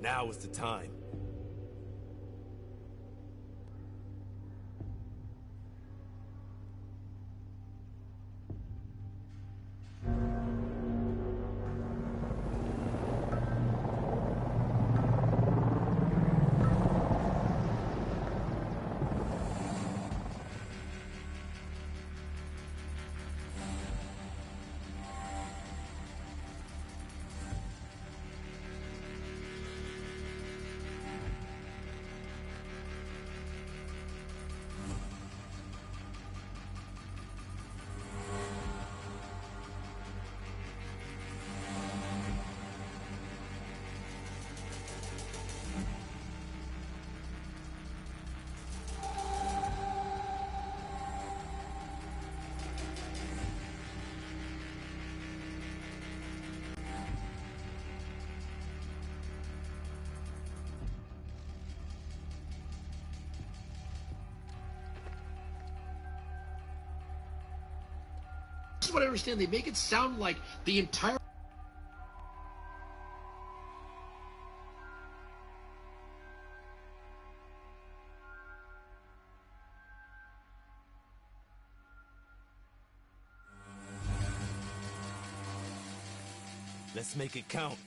Now is the time. This is what I understand. They make it sound like the entire... Let's make it count.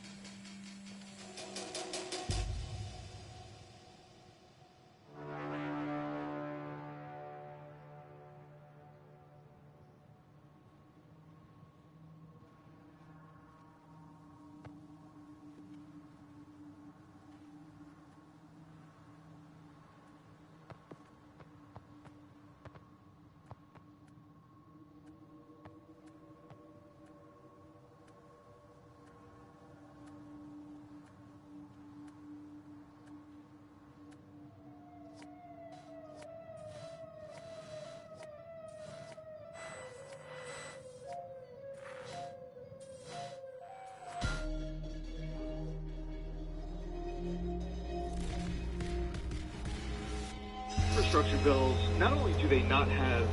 Infrastructure bills, not only do they not have,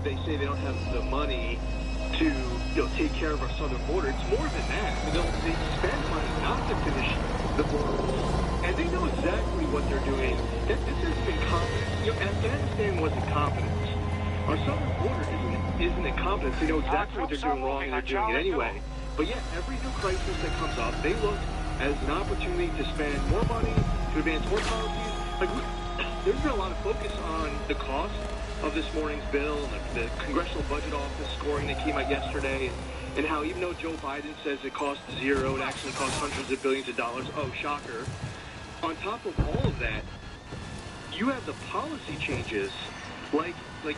they say they don't have the money to take care of our southern border, it's more than that. They spend money not to finish the borders, and they know exactly what they're doing. This isn't incompetence. Afghanistan wasn't competence. Our southern border isn't incompetence. They know exactly what they're doing wrong, and they're doing it anyway. But yet, every new crisis that comes up, they look as an opportunity to spend more money, to advance more policies. There's been a lot of focus on the cost of this morning's bill, the Congressional Budget Office scoring that came out yesterday, and how even though Joe Biden says it costs zero, it actually costs hundreds of billions of dollars. Oh, shocker. On top of all of that, you have the policy changes, like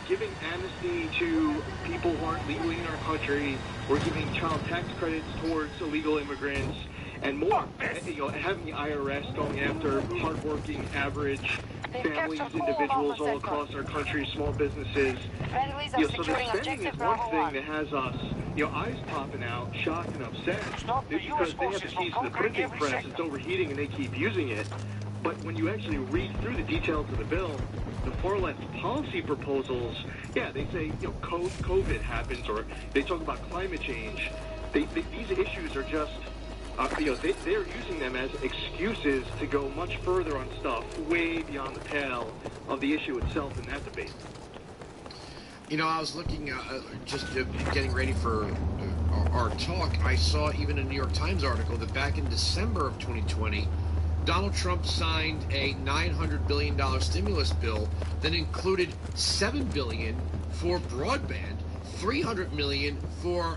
giving amnesty to people who aren't legally in our country, or giving child tax credits towards illegal immigrants, and more, having the IRS going after hardworking, average families, individuals all across our country, small businesses. So the spending is one thing that has us, eyes popping out, shocked and upset. It's because they have the keys to the printing press, it's overheating and they keep using it. But when you actually read through the details of the bill, the far left policy proposals, they say, COVID happens, or they talk about climate change. These issues are just... they're using them as excuses to go much further on stuff way beyond the pale of the issue itself in that debate. I was looking, just getting ready for our talk, I saw even a New York Times article that back in December of 2020, Donald Trump signed a $900 billion stimulus bill that included $7 billion for broadband, $300 million for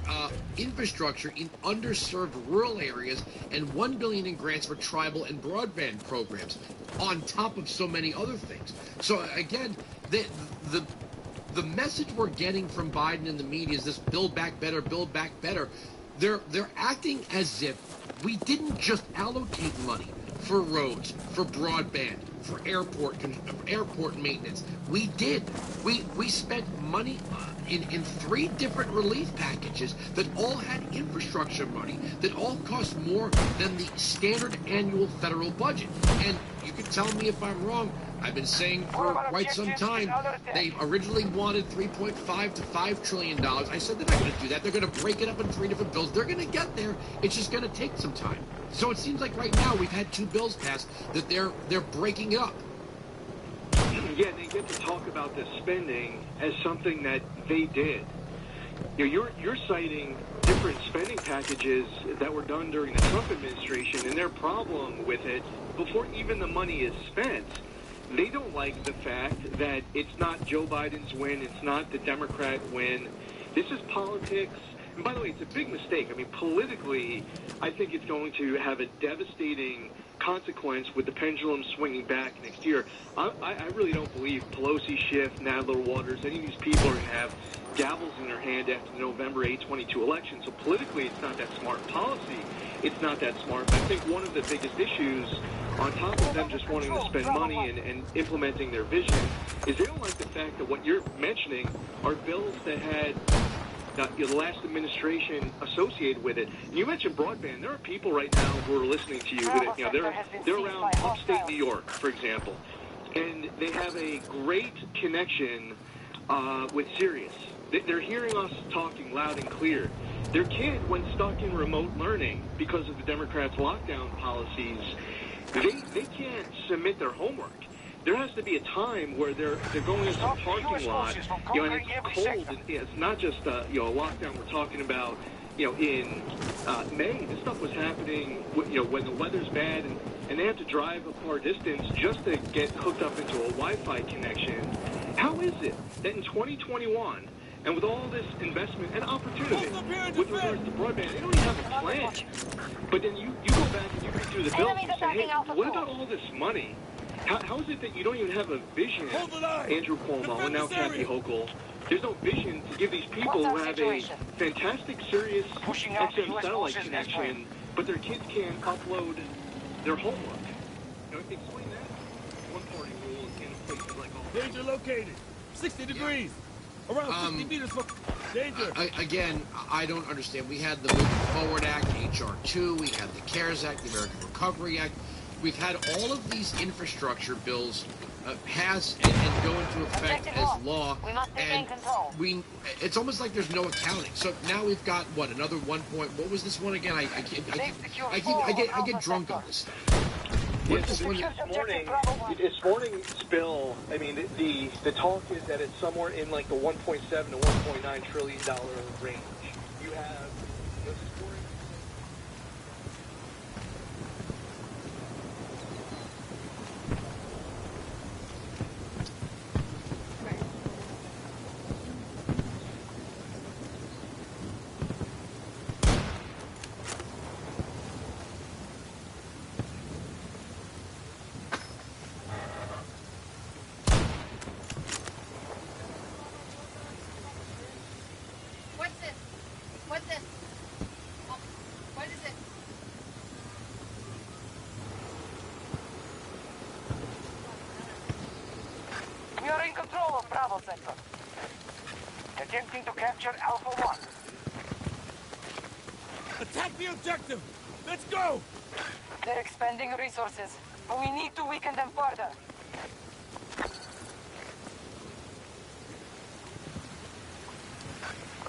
infrastructure in underserved rural areas, and $1 billion in grants for tribal and broadband programs, on top of so many other things. So again, the message we're getting from Biden and the media is this: build back better, build back better. They're acting as if we didn't just allocate money for roads, for broadband, for airport maintenance. We did. We spent money in 3 different relief packages that all had infrastructure money, that all cost more than the standard annual federal budget. And you can tell me if I'm wrong. I've been saying for quite some time, they originally wanted $3.5 to $5 trillion. I said they're not going to do that. They're going to break it up in 3 different bills. They're going to get there. It's just going to take some time. So it seems like right now we've had two bills passed that they're breaking up. Yeah, and they get to talk about the spending as something that they did. You know, you're citing different spending packages that were done during the Trump administration, and their problem with it, before even the money is spent, they don't like the fact that it's not Joe Biden's win, it's not the Democrat win. This is politics. And by the way, it's a big mistake. I mean, politically, I think it's going to have a devastating consequence with the pendulum swinging back next year. I really don't believe Pelosi, Schiff, Nadler, Waters, any of these people are going to have gavels in their hand after the November 8/22 election. So politically, it's not that smart. Policy, it's not that smart. But I think one of the biggest issues, on top of them just wanting to spend money and implementing their vision, is they don't like the fact that what you're mentioning are bills that had the last administration associated with it. And you mentioned broadband. There are people right now who are listening to you that, you know, they're around upstate New York, for example, and they have a great connection with Sirius. They're hearing us talking loud and clear. Their kid, when stuck in remote learning because of the Democrats' lockdown policies, they can't submit their homework. There has to be a time where they're going into a parking lot, you know, and it's cold. And it's not just you know, a lockdown we're talking about. You know, in May, this stuff was happening. You know, when the weather's bad and they have to drive a far distance just to get hooked up into a Wi-Fi connection. How is it that in 2021, and with all this investment and opportunity with regards to broadband, they don't even have a plan? But then you go back and you read through the bills and say, hey, what about all this money? How is it that you don't even have a vision, Andrew Cuomo and now Kathy Hochul? There's no vision to give these people who have a fantastic, Sirius XM satellite connection, but their kids can't upload their homework. You know, explain that. One-party rule in places like all. Danger located. 60 degrees. Around 60 meters from danger. Again, I don't understand. We had the Moving Forward Act, H.R. 2. We had the CARES Act, the American Recovery Act. We've had all of these infrastructure bills pass and go into effect as law, and it's almost like there's no accounting. So now we've got what, another 1 point. What was this one again? I get drunk on this stuff. This morning's bill, I mean, the talk is that it's somewhere in like the 1.7 to 1.9 trillion dollar range. You have the scoring. What's this? Oh, what is it? We are in control of Bravo Sector. Attempting to capture Alpha 1. Attack the objective! Let's go! They're expending resources, but we need to weaken them further.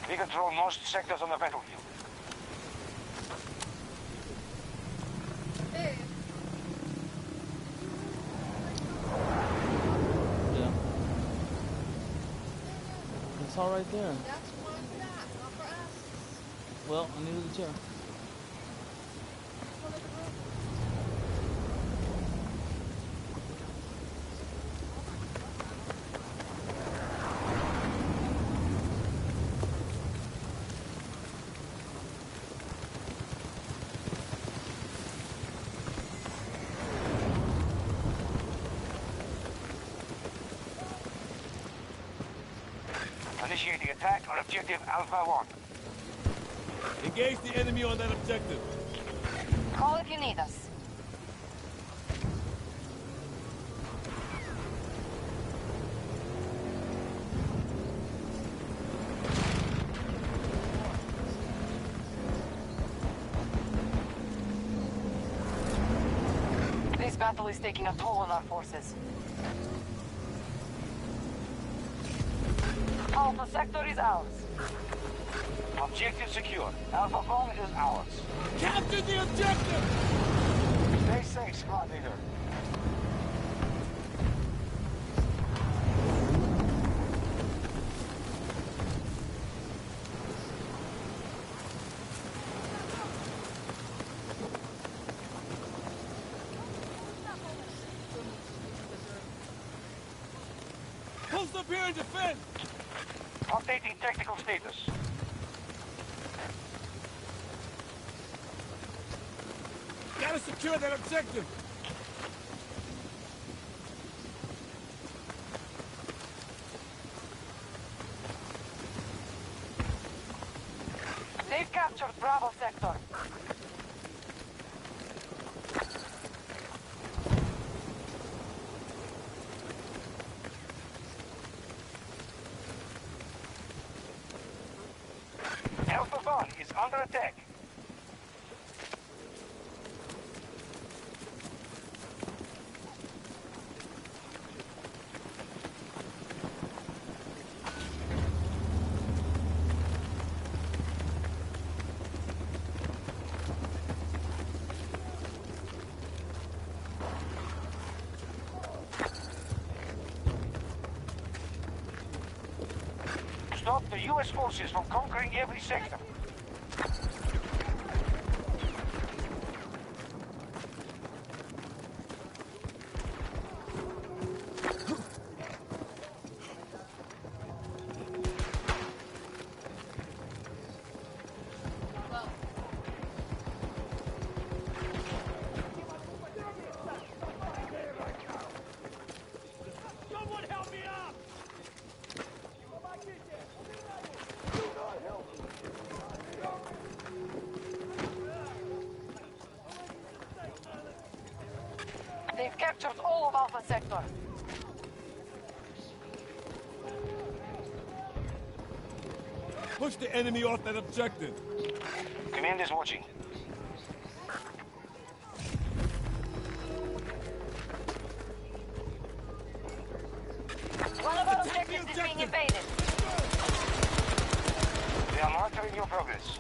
We control most sectors on the battlefield. Hey. Yeah. It's all right there. That's one for that, not for us. Well, I needed the chair. Initiating attack on objective Alpha 1. Engage the enemy on that objective. Call if you need us. This battle is taking a toll on our forces. Alpha Sector is ours. Objective secure. Alpha 1 is ours. Capture the objective! Stay safe, squad leader. Post up here and defend! Updating technical status. Gotta secure that objective! They've captured Bravo sector. Alpha 1 is under attack. Stop the U.S. forces from conquering every sector. Someone help me up! They've captured all of Alpha Sector. Push the enemy off that objective! Command is watching. One of our Attack the objectives is being objective! invaded. They are monitoring your progress.